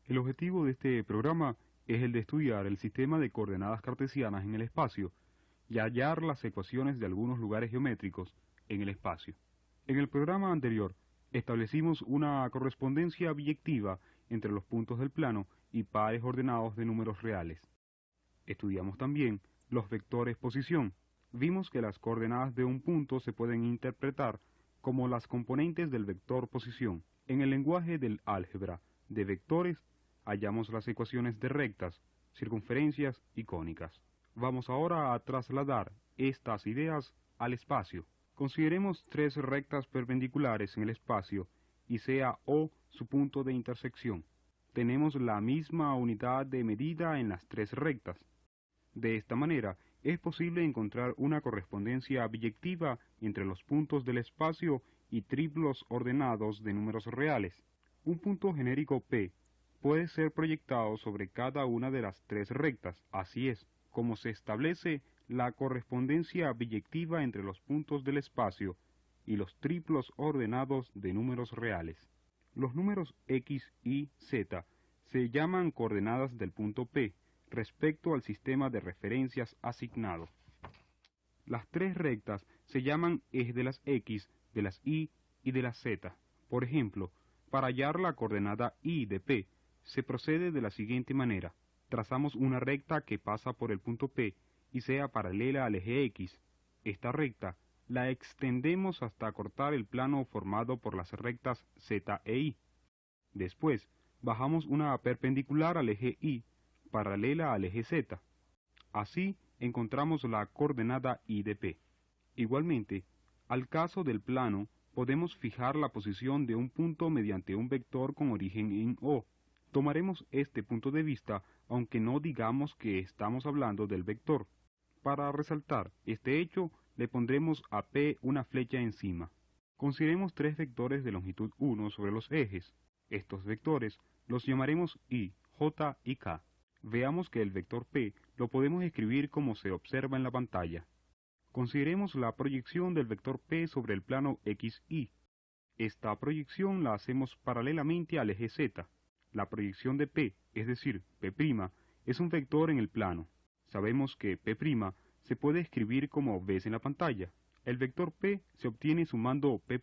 El objetivo de este programa es el de estudiar el sistema de coordenadas cartesianas en el espacio y hallar las ecuaciones de algunos lugares geométricos en el espacio. En el programa anterior establecimos una correspondencia biyectiva entre los puntos del plano y pares ordenados de números reales. Estudiamos también los vectores posición. Vimos que las coordenadas de un punto se pueden interpretar como las componentes del vector posición. En el lenguaje del álgebra de vectores hallamos las ecuaciones de rectas, circunferencias y cónicas. Vamos ahora a trasladar estas ideas al espacio. Consideremos tres rectas perpendiculares en el espacio y sea O su punto de intersección. Tenemos la misma unidad de medida en las tres rectas. De esta manera, es posible encontrar una correspondencia biyectiva entre los puntos del espacio y triplos ordenados de números reales. Un punto genérico P puede ser proyectado sobre cada una de las tres rectas. Así es como se establece la correspondencia biyectiva entre los puntos del espacio y los triplos ordenados de números reales. Los números X, Y, Z se llaman coordenadas del punto P respecto al sistema de referencias asignado. Las tres rectas se llaman eje de las X, de las Y y de las Z. Por ejemplo, para hallar la coordenada Y de P, se procede de la siguiente manera. Trazamos una recta que pasa por el punto P y sea paralela al eje X. Esta recta la extendemos hasta cortar el plano formado por las rectas Z e Y. Después, bajamos una perpendicular al eje Y, paralela al eje Z. Así encontramos la coordenada Y de P. Igualmente, al caso del plano, podemos fijar la posición de un punto mediante un vector con origen en O. Tomaremos este punto de vista, aunque no digamos que estamos hablando del vector. Para resaltar este hecho, le pondremos a P una flecha encima. Consideremos tres vectores de longitud 1 sobre los ejes. Estos vectores los llamaremos Y, J y K. Veamos que el vector P lo podemos escribir como se observa en la pantalla. Consideremos la proyección del vector P sobre el plano XY. Esta proyección la hacemos paralelamente al eje Z. La proyección de P, es decir, P', es un vector en el plano. Sabemos que P' se puede escribir como ves en la pantalla. El vector P se obtiene sumando P'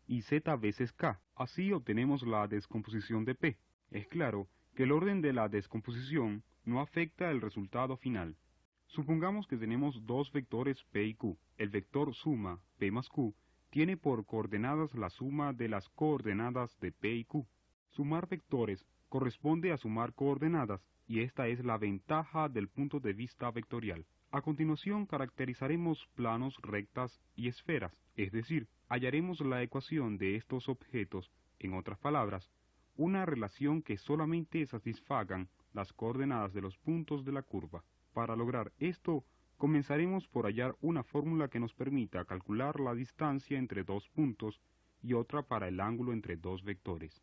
y Z veces K. Así obtenemos la descomposición de P. Es claro que el orden de la descomposición no afecta el resultado final. Supongamos que tenemos dos vectores P y Q. El vector suma P más Q tiene por coordenadas la suma de las coordenadas de P y Q. Sumar vectores corresponde a sumar coordenadas, y esta es la ventaja del punto de vista vectorial. A continuación caracterizaremos planos, rectas y esferas, es decir, hallaremos la ecuación de estos objetos, en otras palabras, una relación que solamente satisfagan las coordenadas de los puntos de la curva. Para lograr esto, comenzaremos por hallar una fórmula que nos permita calcular la distancia entre dos puntos y otra para el ángulo entre dos vectores.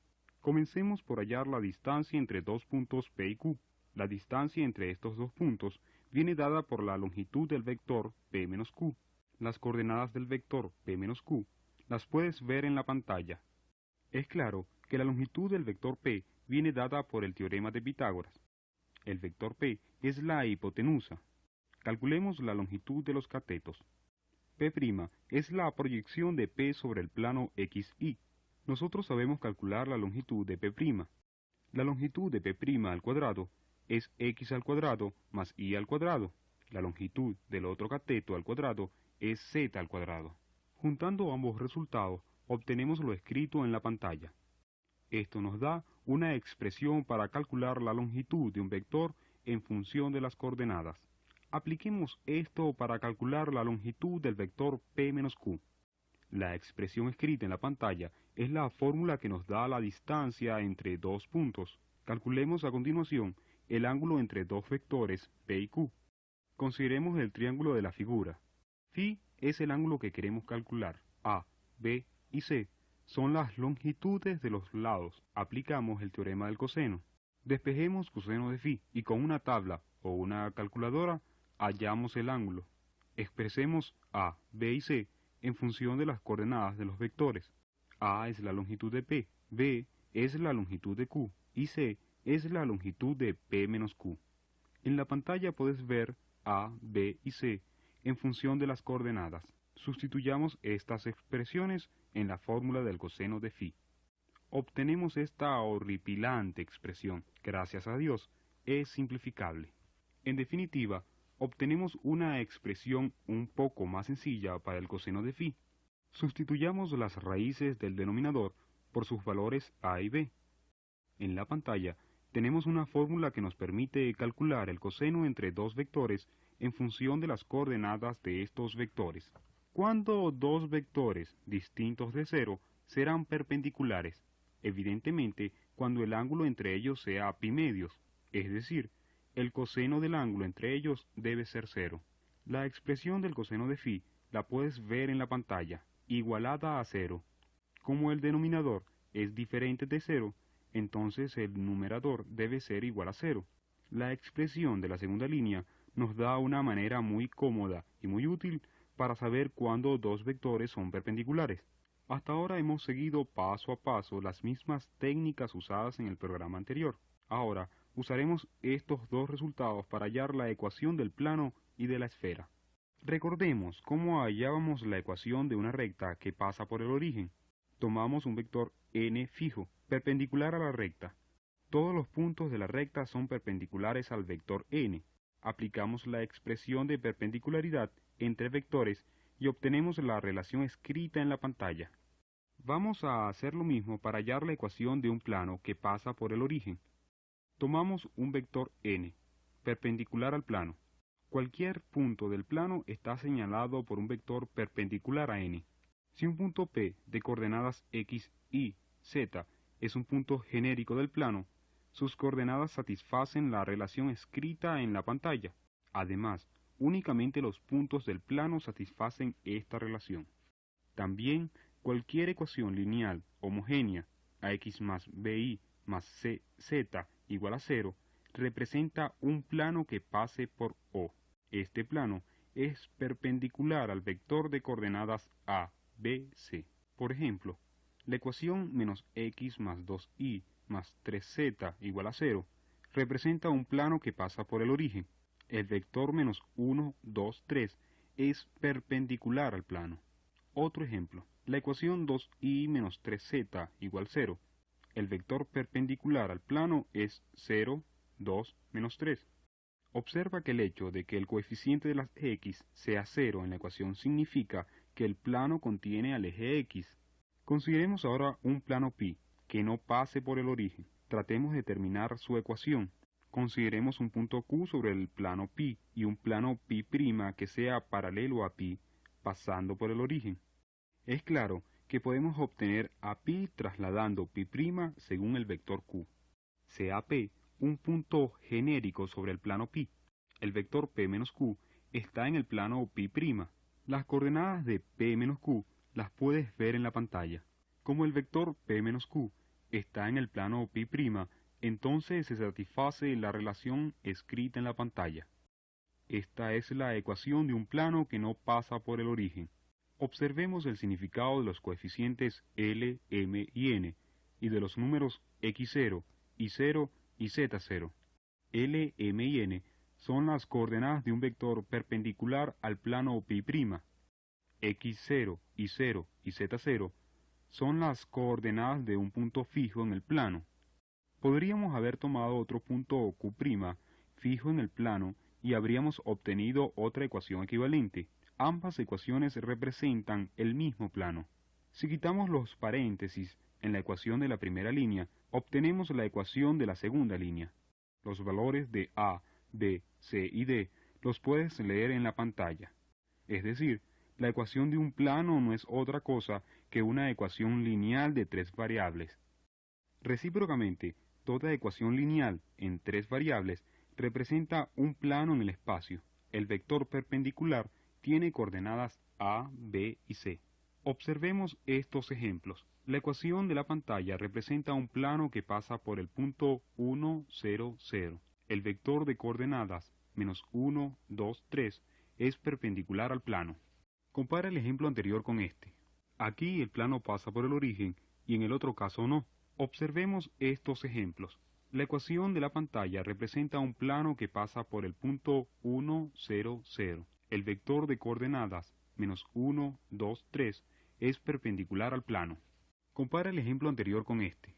Comencemos por hallar la distancia entre dos puntos P y Q. La distancia entre estos dos puntos viene dada por la longitud del vector P menos Q. Las coordenadas del vector P menos Q las puedes ver en la pantalla. Es claro que la longitud del vector P viene dada por el teorema de Pitágoras. El vector P es la hipotenusa. Calculemos la longitud de los catetos. P' es la proyección de P sobre el plano XY. Nosotros sabemos calcular la longitud de P'. La longitud de P' al cuadrado es X al cuadrado más Y al cuadrado. La longitud del otro cateto al cuadrado es Z al cuadrado. Juntando ambos resultados, obtenemos lo escrito en la pantalla. Esto nos da una expresión para calcular la longitud de un vector en función de las coordenadas. Apliquemos esto para calcular la longitud del vector P menos Q. La expresión escrita en la pantalla es la fórmula que nos da la distancia entre dos puntos. Calculemos a continuación el ángulo entre dos vectores P y Q. Consideremos el triángulo de la figura. Φ es el ángulo que queremos calcular. A, B y C son las longitudes de los lados. Aplicamos el teorema del coseno. Despejemos coseno de Φ y con una tabla o una calculadora hallamos el ángulo. Expresemos A, B y C en función de las coordenadas de los vectores. A es la longitud de P, B es la longitud de Q y C es la longitud de P menos Q. En la pantalla puedes ver A, B y C en función de las coordenadas. Sustituyamos estas expresiones en la fórmula del coseno de phi. Obtenemos esta horripilante expresión. Gracias a Dios, es simplificable. En definitiva, obtenemos una expresión un poco más sencilla para el coseno de phi. Sustituyamos las raíces del denominador por sus valores a y b. En la pantalla tenemos una fórmula que nos permite calcular el coseno entre dos vectores en función de las coordenadas de estos vectores. ¿Cuándo dos vectores distintos de cero serán perpendiculares? Evidentemente, cuando el ángulo entre ellos sea pi medios, es decir, el coseno del ángulo entre ellos debe ser cero. La expresión del coseno de phi la puedes ver en la pantalla, igualada a cero. Como el denominador es diferente de cero, entonces el numerador debe ser igual a cero. La expresión de la segunda línea nos da una manera muy cómoda y muy útil para saber cuándo dos vectores son perpendiculares. Hasta ahora hemos seguido paso a paso las mismas técnicas usadas en el programa anterior. Ahora usaremos estos dos resultados para hallar la ecuación del plano y de la esfera. Recordemos cómo hallábamos la ecuación de una recta que pasa por el origen. Tomamos un vector n fijo, perpendicular a la recta. Todos los puntos de la recta son perpendiculares al vector n. Aplicamos la expresión de perpendicularidad entre vectores y obtenemos la relación escrita en la pantalla. Vamos a hacer lo mismo para hallar la ecuación de un plano que pasa por el origen. Tomamos un vector n, perpendicular al plano. Cualquier punto del plano está señalado por un vector perpendicular a n. Si un punto P de coordenadas x, y, z es un punto genérico del plano, sus coordenadas satisfacen la relación escrita en la pantalla. Además, únicamente los puntos del plano satisfacen esta relación. También, cualquier ecuación lineal homogénea, ax más bi más cz igual a 0, representa un plano que pase por O. Este plano es perpendicular al vector de coordenadas a, b, c. Por ejemplo, la ecuación menos x más 2y más 3z igual a 0 representa un plano que pasa por el origen. El vector menos 1, 2, 3 es perpendicular al plano. Otro ejemplo, la ecuación 2y menos 3z igual 0. El vector perpendicular al plano es 0, 2, menos 3. Observa que el hecho de que el coeficiente de las x sea 0 en la ecuación significa que el plano contiene al eje x. Consideremos ahora un plano pi que no pase por el origen. Tratemos de determinar su ecuación. Consideremos un punto Q sobre el plano pi y un plano pi' que sea paralelo a pi, pasando por el origen. Es claro que podemos obtener a pi trasladando pi' según el vector Q. Sea P un punto genérico sobre el plano pi. El vector P menos Q está en el plano pi'. Las coordenadas de P menos Q las puedes ver en la pantalla. Como el vector P menos Q está en el plano pi', entonces se satisface la relación escrita en la pantalla. Esta es la ecuación de un plano que no pasa por el origen. Observemos el significado de los coeficientes L, M y N, y de los números x0, y0 y z0. L, M y N son las coordenadas de un vector perpendicular al plano pi'. x0, y0 y z0 son las coordenadas de un punto fijo en el plano. Podríamos haber tomado otro punto Q' fijo en el plano y habríamos obtenido otra ecuación equivalente. Ambas ecuaciones representan el mismo plano. Si quitamos los paréntesis en la ecuación de la primera línea, obtenemos la ecuación de la segunda línea. Los valores de A, B, C y D los puedes leer en la pantalla. Es decir, la ecuación de un plano no es otra cosa que una ecuación lineal de tres variables. Recíprocamente, toda ecuación lineal en tres variables representa un plano en el espacio. El vector perpendicular tiene coordenadas A, B y C. Observemos estos ejemplos. La ecuación de la pantalla representa un plano que pasa por el punto 1, 0, 0. El vector de coordenadas menos 1, 2, 3 es perpendicular al plano. Compara el ejemplo anterior con este. Aquí el plano pasa por el origen y en el otro caso no. Observemos estos ejemplos. La ecuación de la pantalla representa un plano que pasa por el punto 1, 0, 0. El vector de coordenadas -1, 2, 3 es perpendicular al plano. Compara el ejemplo anterior con este.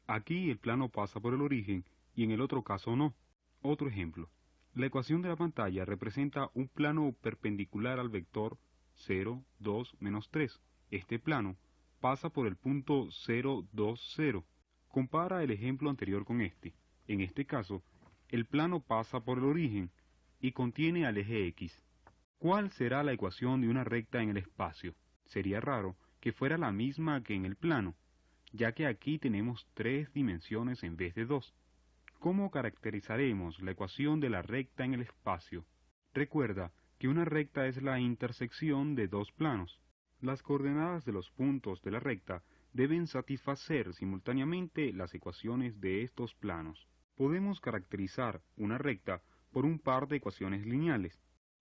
Aquí el plano pasa por el origen y en el otro caso no. Otro ejemplo. La ecuación de la pantalla representa un plano perpendicular al vector 0, 2, menos 3. Este plano pasa por el punto 0, 2, 0. Compara el ejemplo anterior con este. En este caso, el plano pasa por el origen y contiene al eje X. ¿Cuál será la ecuación de una recta en el espacio? Sería raro que fuera la misma que en el plano, ya que aquí tenemos 3 dimensiones en vez de 2. ¿Cómo caracterizaremos la ecuación de la recta en el espacio? Recuerda que una recta es la intersección de dos planos. Las coordenadas de los puntos de la recta deben satisfacer simultáneamente las ecuaciones de estos planos. Podemos caracterizar una recta por un par de ecuaciones lineales.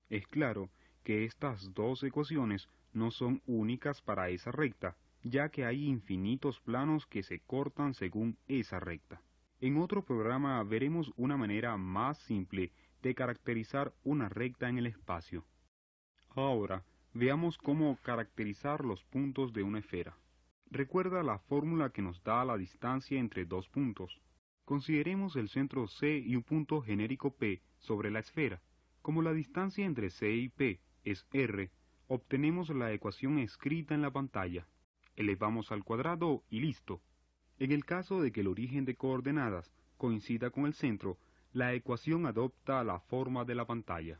Es claro que estas dos ecuaciones no son únicas para esa recta, ya que hay infinitos planos que se cortan según esa recta. En otro programa veremos una manera más simple de caracterizar una recta en el espacio. Ahora, veamos cómo caracterizar los puntos de una esfera. Recuerda la fórmula que nos da la distancia entre dos puntos. Consideremos el centro C y un punto genérico P sobre la esfera. Como la distancia entre C y P es R, obtenemos la ecuación escrita en la pantalla. Elevamos al cuadrado y listo. En el caso de que el origen de coordenadas coincida con el centro, la ecuación adopta la forma de la pantalla.